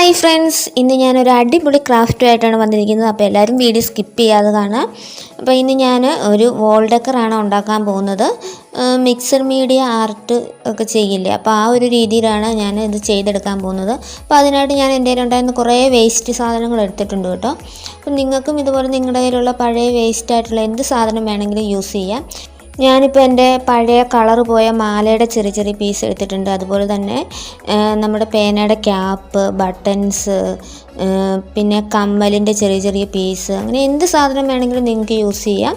Hi friends, ഇന്ന് ഞാനൊരു അടിപൊളി ക്രാഫ്റ്റുമായിട്ടാണ് വന്നിരിക്കുന്നത്. അപ്പോൾ എല്ലാവരും വീഡിയോ സ്കിപ്പ് ചെയ്യാതെ കാണാം. അപ്പോൾ ഇന്ന് ഞാൻ ഒരു വോൾ ഡെക്കറാണ് ഉണ്ടാക്കാൻ പോകുന്നത്. മിക്സഡ് മീഡിയ ആർട്ട് ഒക്കെ ചെയ്യില്ലേ, അപ്പോൾ ആ ഒരു രീതിയിലാണ് ഞാൻ ഇത് ചെയ്തെടുക്കാൻ പോകുന്നത്. അപ്പോൾ അതിനായിട്ട് ഞാൻ എൻ്റെ കയ്യിലുണ്ടായിരുന്ന കുറേ വേസ്റ്റ് സാധനങ്ങൾ എടുത്തിട്ടുണ്ട് കേട്ടോ. അപ്പം നിങ്ങൾക്കും ഇതുപോലെ നിങ്ങളുടെ കയ്യിലുള്ള പഴയ വേസ്റ്റായിട്ടുള്ള എന്ത് സാധനം വേണമെങ്കിലും യൂസ് ചെയ്യാം. ഞാനിപ്പോൾ എൻ്റെ പഴയ കളർ പോയ മാലയുടെ ചെറിയ ചെറിയ പീസ് എടുത്തിട്ടുണ്ട്. അതുപോലെ തന്നെ നമ്മുടെ പേനയുടെ ക്യാപ്പ്, ബട്ടൺസ്, പിന്നെ കമ്മലിൻ്റെ ചെറിയ ചെറിയ പീസ്, അങ്ങനെ എന്ത് സാധനം വേണമെങ്കിലും നിങ്ങൾക്ക് യൂസ് ചെയ്യാം.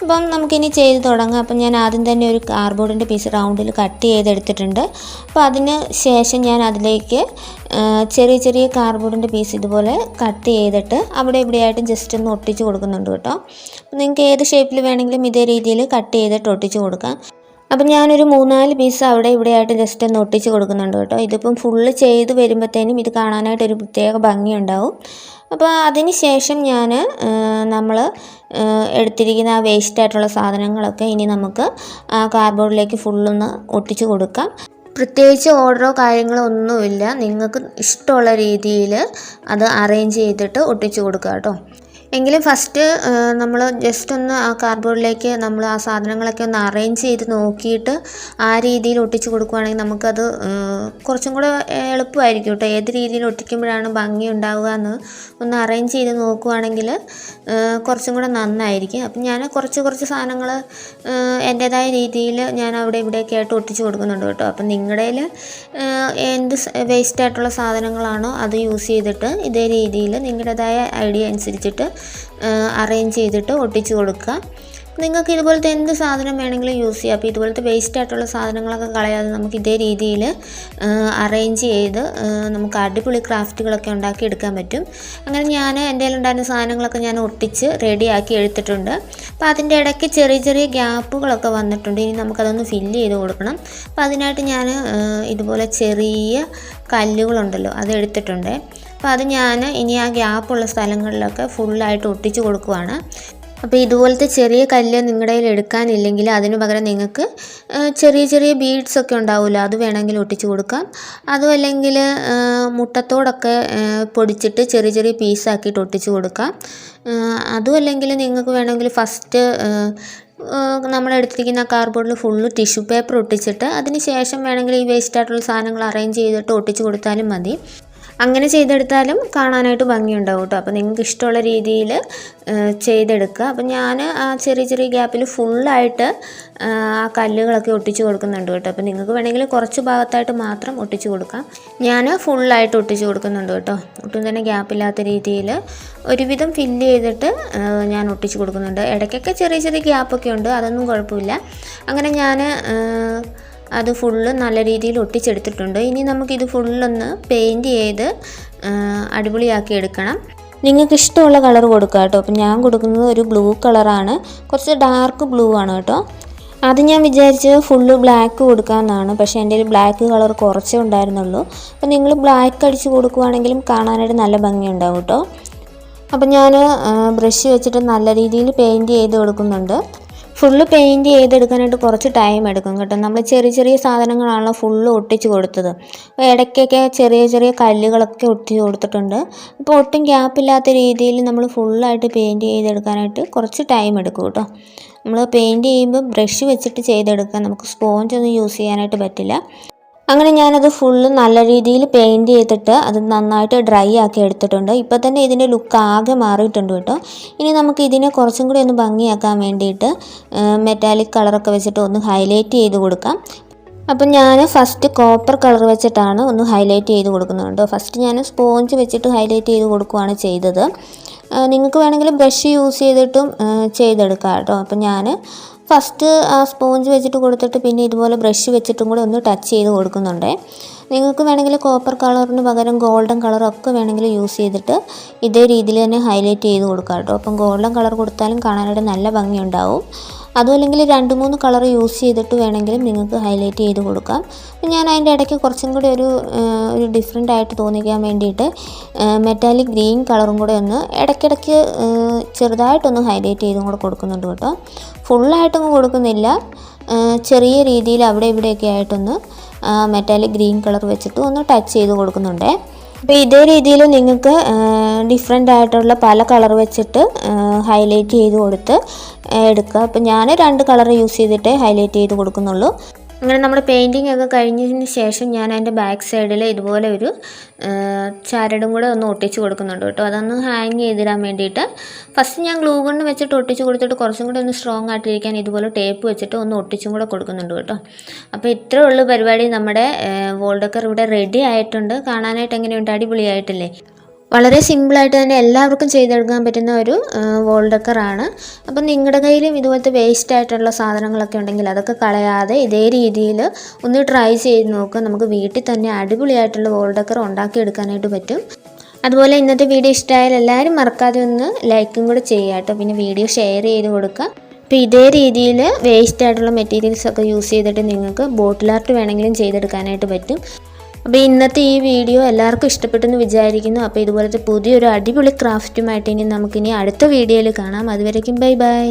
അപ്പം നമുക്കിനി ചെയ്ത് തുടങ്ങാം. അപ്പം ഞാൻ ആദ്യം തന്നെ ഒരു കാർഡ്ബോർഡിൻ്റെ പീസ് റൗണ്ടിൽ കട്ട് ചെയ്തെടുത്തിട്ടുണ്ട്. അപ്പോൾ അതിന് ശേഷം ഞാൻ അതിലേക്ക് ചെറിയ ചെറിയ കാർഡ്ബോർഡിൻ്റെ പീസ് ഇതുപോലെ കട്ട് ചെയ്തിട്ട് അവിടെ ഇവിടെയായിട്ട് ജസ്റ്റ് ഒന്ന് ഒട്ടിച്ച് കൊടുക്കുന്നുണ്ട് കേട്ടോ. അപ്പം നിങ്ങൾക്ക് ഏത് ഷേപ്പിൽ വേണമെങ്കിലും ഇതേ രീതിയിൽ കട്ട് ചെയ്തിട്ട് ഒട്ടിച്ച് കൊടുക്കാം. അപ്പം ഞാനൊരു 3-4 പീസ് അവിടെ ഇവിടെയായിട്ട് ജസ്റ്റ് ഒന്ന് ഒട്ടിച്ച് കൊടുക്കുന്നുണ്ട് കേട്ടോ. ഇതിപ്പം ഫുള്ള് ചെയ്ത് വരുമ്പോഴത്തേനും ഇത് കാണാനായിട്ടൊരു പ്രത്യേക ഭംഗിയുണ്ടാവും. അപ്പോൾ അതിന് ശേഷം നമ്മൾ എടുത്തിരിക്കുന്ന ആ വേസ്റ്റായിട്ടുള്ള സാധനങ്ങളൊക്കെ ഇനി നമുക്ക് ആ കാർഡ്ബോർഡിലേക്ക് ഫുള്ളൊന്ന് ഒട്ടിച്ച് കൊടുക്കാം. പ്രത്യേകിച്ച് ഓർഡറോ കാര്യങ്ങളോ ഒന്നുമില്ല, നിങ്ങൾക്ക് ഇഷ്ടമുള്ള രീതിയിൽ അത് അറേഞ്ച് ചെയ്തിട്ട് ഒട്ടിച്ച് കൊടുക്കുക കേട്ടോ. എങ്കിലും ഫസ്റ്റ് നമ്മൾ ജസ്റ്റ് ഒന്ന് ആ കാർഡ്ബോർഡിലേക്ക് നമ്മൾ ആ സാധനങ്ങളൊക്കെ ഒന്ന് അറേഞ്ച് ചെയ്ത് നോക്കിയിട്ട് ആ രീതിയിൽ ഒട്ടിച്ച് കൊടുക്കുകയാണെങ്കിൽ നമുക്കത് കുറച്ചും കൂടെ എളുപ്പമായിരിക്കും കേട്ടോ. ഏത് രീതിയിൽ ഒട്ടിക്കുമ്പോഴാണ് ഭംഗി ഉണ്ടാവുക എന്ന് ഒന്ന് അറേഞ്ച് ചെയ്ത് നോക്കുകയാണെങ്കിൽ കുറച്ചും കൂടെ നന്നായിരിക്കും. അപ്പം ഞാൻ കുറച്ച് സാധനങ്ങൾ എൻ്റേതായ രീതിയിൽ ഞാൻ അവിടെ ഇവിടെയൊക്കെ ആയിട്ട് ഒട്ടിച്ച് കൊടുക്കുന്നുണ്ട് കേട്ടോ. അപ്പം നിങ്ങളുടെ കയ്യിൽ എന്ത് വേസ്റ്റായിട്ടുള്ള സാധനങ്ങളാണോ അത് യൂസ് ചെയ്തിട്ട് ഇതേ രീതിയിൽ നിങ്ങളുടേതായ ഐഡിയ അനുസരിച്ചിട്ട് അറേഞ്ച് ചെയ്തിട്ട് ഒട്ടിച്ച് കൊടുക്കുക. നിങ്ങൾക്ക് ഇതുപോലത്തെ എന്ത് സാധനം വേണമെങ്കിലും യൂസ് ചെയ്യാം. അപ്പോൾ ഇതുപോലത്തെ വേസ്റ്റായിട്ടുള്ള സാധനങ്ങളൊക്കെ കളയാതെ നമുക്ക് ഇതേ രീതിയിൽ അറേഞ്ച് ചെയ്ത് നമുക്ക് അടിപൊളി ക്രാഫ്റ്റുകളൊക്കെ ഉണ്ടാക്കി എടുക്കാൻ പറ്റും. അങ്ങനെ ഞാൻ എൻ്റെ കയ്യിലുണ്ടായിരുന്ന സാധനങ്ങളൊക്കെ ഞാൻ ഒട്ടിച്ച് റെഡിയാക്കി എടുത്തിട്ടുണ്ട്. അപ്പോൾ അതിൻ്റെ ഇടയ്ക്ക് ചെറിയ ചെറിയ ഗ്യാപ്പുകളൊക്കെ വന്നിട്ടുണ്ട്. ഇനി നമുക്കതൊന്ന് ഫില്ല് ചെയ്ത് കൊടുക്കണം. അപ്പോൾ അതിനായിട്ട് ഞാൻ ഇതുപോലെ ചെറിയ കല്ലുകളുണ്ടല്ലോ അത് എടുത്തിട്ടുണ്ട്. അപ്പോൾ അത് ഞാൻ ഇനി ആ ഗ്യാപ്പുള്ള സ്ഥലങ്ങളിലൊക്കെ ഫുള്ളായിട്ട് ഒട്ടിച്ച് കൊടുക്കുവാണ്. അപ്പോൾ ഇതുപോലത്തെ ചെറിയ കല്ല് നിങ്ങളുടെ കയ്യിൽ എടുക്കാനില്ലെങ്കിൽ അതിന് പകരം നിങ്ങൾക്ക് ചെറിയ ചെറിയ ബീഡ്സൊക്കെ ഉണ്ടാവുമല്ലോ, അത് വേണമെങ്കിൽ ഒട്ടിച്ച് കൊടുക്കാം. അതും അല്ലെങ്കിൽ മുട്ടത്തോടൊക്കെ പൊടിച്ചിട്ട് ചെറിയ ചെറിയ പീസാക്കിയിട്ട് ഒട്ടിച്ച് കൊടുക്കാം. അതും അല്ലെങ്കിൽ നിങ്ങൾക്ക് വേണമെങ്കിൽ ഫസ്റ്റ് നമ്മളെടുത്തിരിക്കുന്ന കാർഡ്ബോർഡിൽ ഫുള്ള് ടിഷ്യൂ പേപ്പർ ഒട്ടിച്ചിട്ട് അതിന് ശേഷം വേണമെങ്കിൽ ഈ വേസ്റ്റായിട്ടുള്ള സാധനങ്ങൾ അറേഞ്ച് ചെയ്തിട്ട് ഒട്ടിച്ച് കൊടുത്താലും മതി. അങ്ങനെ ചെയ്തെടുത്താലും കാണാനായിട്ട് ഭംഗിയുണ്ടാവും കേട്ടോ. അപ്പോൾ നിങ്ങൾക്ക് ഇഷ്ടമുള്ള രീതിയിൽ ചെയ്തെടുക്കുക. അപ്പം ഞാൻ ആ ചെറിയ ചെറിയ ഗ്യാപ്പിൽ ഫുള്ളായിട്ട് ആ കല്ലുകളൊക്കെ ഒട്ടിച്ച് കൊടുക്കുന്നുണ്ട് കേട്ടോ. അപ്പോൾ നിങ്ങൾക്ക് വേണമെങ്കിൽ കുറച്ച് ഭാഗത്തായിട്ട് മാത്രം ഒട്ടിച്ച് കൊടുക്കാം. ഞാൻ ഫുള്ളായിട്ട് ഒട്ടിച്ച് കൊടുക്കുന്നുണ്ട് കേട്ടോ. ഒട്ടും തന്നെ ഗ്യാപ്പില്ലാത്ത രീതിയിൽ ഒരുവിധം ഫില്ല് ചെയ്തിട്ട് ഞാൻ ഒട്ടിച്ച് കൊടുക്കുന്നുണ്ട്. ഇടയ്ക്കൊക്കെ ചെറിയ ചെറിയ ഗ്യാപ്പൊക്കെ ഉണ്ട്, അതൊന്നും കുഴപ്പമില്ല. അങ്ങനെ ഞാൻ അത് ഫുള്ള് നല്ല രീതിയിൽ ഒട്ടിച്ചെടുത്തിട്ടുണ്ട്. ഇനി നമുക്കിത് ഫുള്ളൊന്ന് പെയിൻറ്റ് ചെയ്ത് അടിപൊളിയാക്കി എടുക്കണം. നിങ്ങൾക്ക് ഇഷ്ടമുള്ള കളർ കൊടുക്കുക കേട്ടോ. അപ്പം ഞാൻ കൊടുക്കുന്നത് ഒരു ബ്ലൂ കളറാണ്, കുറച്ച് ഡാർക്ക് ബ്ലൂ ആണ് കേട്ടോ. അത് ഞാൻ വിചാരിച്ചത് ഫുള്ള് ബ്ലാക്ക് കൊടുക്കാമെന്നാണ്, പക്ഷേ എൻ്റെ കയ്യിൽ ബ്ലാക്ക് കളർ കുറച്ചേ ഉണ്ടായിരുന്നുള്ളൂ. അപ്പം നിങ്ങൾ ബ്ലാക്ക് അടിച്ച് കൊടുക്കുകയാണെങ്കിലും കാണാനായിട്ട് നല്ല ഭംഗിയുണ്ടാവും കേട്ടോ. അപ്പം ഞാൻ ബ്രഷ് വെച്ചിട്ട് നല്ല രീതിയിൽ പെയിൻറ്റ് ചെയ്ത് കൊടുക്കുന്നുണ്ട്. ഫുള്ള് പെയിൻറ്റ് ചെയ്തെടുക്കാനായിട്ട് കുറച്ച് ടൈം എടുക്കും കേട്ടോ. നമ്മൾ ചെറിയ ചെറിയ സാധനങ്ങളാണല്ലോ ഫുള്ള് ഒട്ടിച്ച് കൊടുത്തത്. അപ്പോൾ ഇടയ്ക്കൊക്കെ ചെറിയ ചെറിയ കല്ലുകളൊക്കെ ഒട്ടിച്ച് കൊടുത്തിട്ടുണ്ട്. അപ്പോൾ ഒട്ടും ഗ്യാപ്പില്ലാത്ത രീതിയിൽ നമ്മൾ ഫുള്ളായിട്ട് പെയിൻറ്റ് ചെയ്തെടുക്കാനായിട്ട് കുറച്ച് ടൈം എടുക്കും കേട്ടോ. നമ്മൾ പെയിൻറ്റ് ചെയ്യുമ്പോൾ ബ്രഷ് വെച്ചിട്ട് ചെയ്തെടുക്കാൻ, നമുക്ക് സ്പോഞ്ചൊന്നും യൂസ് ചെയ്യാനായിട്ട് പറ്റില്ല. അങ്ങനെ ഞാനത് ഫുള്ള് നല്ല രീതിയിൽ പെയിൻറ്റ് ചെയ്തിട്ട് അത് നന്നായിട്ട് ഡ്രൈ ആക്കി എടുത്തിട്ടുണ്ട്. ഇപ്പോൾ തന്നെ ഇതിൻ്റെ ലുക്ക് ആകെ മാറിയിട്ടുണ്ട് കേട്ടോ. ഇനി നമുക്ക് ഇതിനെ കുറച്ചും കൂടി ഒന്ന് ഭംഗിയാക്കാൻ വേണ്ടിയിട്ട് മെറ്റാലിക് കളറൊക്കെ വെച്ചിട്ട് ഒന്ന് ഹൈലൈറ്റ് ചെയ്ത് കൊടുക്കാം. അപ്പം ഞാൻ ഫസ്റ്റ് കോപ്പർ കളർ വെച്ചിട്ടാണ് ഒന്ന് ഹൈലൈറ്റ് ചെയ്ത് കൊടുക്കുന്നുണ്ട്. ഫസ്റ്റ് ഞാൻ സ്പോഞ്ച് വെച്ചിട്ട് ഹൈലൈറ്റ് ചെയ്ത് കൊടുക്കുകയാണ് ചെയ്തത്. നിങ്ങൾക്ക് വേണമെങ്കിൽ ബ്രഷ് യൂസ് ചെയ്തിട്ടും ചെയ്തെടുക്കാം കേട്ടോ. അപ്പം ഞാൻ ഫസ്റ്റ് ആ സ്പോഞ്ച് വെച്ചിട്ട് കൊടുത്തിട്ട് പിന്നെ ഇതുപോലെ ബ്രഷ് വെച്ചിട്ടും കൂടെ ഒന്ന് ടച്ച് ചെയ്ത് കൊടുക്കുന്നുണ്ട്. നിങ്ങൾക്ക് വേണമെങ്കിൽ കോപ്പർ കളറിന് പകരം ഗോൾഡൻ കളറൊക്കെ വേണമെങ്കിൽ യൂസ് ചെയ്തിട്ട് ഇതേ രീതിയിൽ തന്നെ ഹൈലൈറ്റ് ചെയ്ത് കൊടുക്കാം കേട്ടോ. അപ്പം ഗോൾഡൻ കളർ കൊടുത്താലും കാണാനായിട്ട് നല്ല ഭംഗിയുണ്ടാവും. അതും അല്ലെങ്കിൽ 2-3 കളർ യൂസ് ചെയ്തിട്ട് വേണമെങ്കിലും നിങ്ങൾക്ക് ഹൈലൈറ്റ് ചെയ്ത് കൊടുക്കാം. അപ്പം ഞാൻ അതിൻ്റെ ഇടയ്ക്ക് കുറച്ചും കൂടി ഒരു ഡിഫറെൻ്റ് ആയിട്ട് തോന്നിക്കാൻ വേണ്ടിയിട്ട് മെറ്റാലിക് ഗ്രീൻ കളറും കൂടെ ഒന്ന് ഇടയ്ക്കിടയ്ക്ക് ചെറുതായിട്ടൊന്ന് ഹൈലൈറ്റ് ചെയ്തും കൂടെ കൊടുക്കുന്നുണ്ട് കേട്ടോ. ഫുള്ളായിട്ടൊന്നും കൊടുക്കുന്നില്ല, ചെറിയ രീതിയിൽ അവിടെ ഇവിടെയൊക്കെ ആയിട്ടൊന്ന് മെറ്റാലിക് ഗ്രീൻ കളർ വെച്ചിട്ട് ഒന്ന് ടച്ച് ചെയ്ത് കൊടുക്കുന്നുണ്ട്. അപ്പോൾ ഇതേ രീതിയിൽ നിങ്ങൾക്ക് ഡിഫറെൻ്റ് ആയിട്ടുള്ള പല കളർ വെച്ചിട്ട് ഹൈലൈറ്റ് ചെയ്ത് കൊടുത്ത് എടുക്കുക. അപ്പോൾ ഞാൻ 2 കളർ യൂസ് ചെയ്തിട്ട് ഹൈലൈറ്റ് ചെയ്ത് കൊടുക്കുന്നുള്ളൂ. അങ്ങനെ നമ്മുടെ പെയിൻറ്റിങ് ഒക്കെ കഴിഞ്ഞതിന് ശേഷം ഞാൻ അതിൻ്റെ ബാക്ക് സൈഡിൽ ഇതുപോലെ ഒരു ചരടും കൂടെ ഒന്ന് ഒട്ടിച്ച് കൊടുക്കുന്നുണ്ട് കേട്ടോ. അതൊന്ന് ഹാങ് ചെയ്തിടാൻ വേണ്ടിയിട്ട്. ഫസ്റ്റ് ഞാൻ ഗ്ലൂ ഗണ്ണ് വെച്ചിട്ട് ഒട്ടിച്ച് കൊടുത്തിട്ട് കുറച്ചും കൂടെ ഒന്ന് സ്ട്രോങ് ആയിട്ടിരിക്കാൻ ഇതുപോലെ ടേപ്പ് വെച്ചിട്ട് ഒന്ന് ഒട്ടിച്ചും കൂടെ കൊടുക്കുന്നുണ്ട് കേട്ടോ. അപ്പോൾ ഇത്രേ ഉള്ളൂ പരിപാടി. നമ്മുടെ വോൾ ഡെക്കർ ഇവിടെ റെഡി ആയിട്ടുണ്ട്. കാണാനായിട്ട് എങ്ങനെയുണ്ട്? അടിപൊളിയായിട്ടില്ലേ? വളരെ സിമ്പിളായിട്ട് തന്നെ എല്ലാവർക്കും ചെയ്തെടുക്കാൻ പറ്റുന്ന ഒരു വോൾ ഡെക്കറാണ്. അപ്പം നിങ്ങളുടെ കയ്യിലും ഇതുപോലത്തെ വേസ്റ്റ് ആയിട്ടുള്ള സാധനങ്ങളൊക്കെ ഉണ്ടെങ്കിൽ അതൊക്കെ കളയാതെ ഇതേ രീതിയിൽ ഒന്ന് ട്രൈ ചെയ്ത് നോക്കുക. നമുക്ക് വീട്ടിൽ തന്നെ അടിപൊളിയായിട്ടുള്ള വോൾ ഡെക്കർ ഉണ്ടാക്കിയെടുക്കാനായിട്ട് പറ്റും. അതുപോലെ ഇന്നത്തെ വീഡിയോ ഇഷ്ടമായാൽ എല്ലാവരും മറക്കാതെ ഒന്ന് ലൈക്കും കൂടെ ചെയ്യുക കേട്ടോ. പിന്നെ വീഡിയോ ഷെയർ ചെയ്ത് കൊടുക്കുക. അപ്പോൾ ഇതേ രീതിയിൽ വേസ്റ്റ് ആയിട്ടുള്ള മെറ്റീരിയൽസൊക്കെ യൂസ് ചെയ്തിട്ട് നിങ്ങൾക്ക് ബോട്ടിൽ ആർട്ട് വേണമെങ്കിലും ചെയ്തെടുക്കാനായിട്ട് പറ്റും. അപ്പോൾ ഇന്നത്തെ ഈ വീഡിയോ എല്ലാവർക്കും ഇഷ്ടപ്പെട്ടെന്ന് വിചാരിക്കുന്നു. അപ്പോൾ ഇതുപോലത്തെ പുതിയൊരു അടിപൊളി ക്രാഫ്റ്റുമായിട്ട് നമുക്കിനി അടുത്ത വീഡിയോയിൽ കാണാം. അതുവരേക്കും ബൈ ബൈ.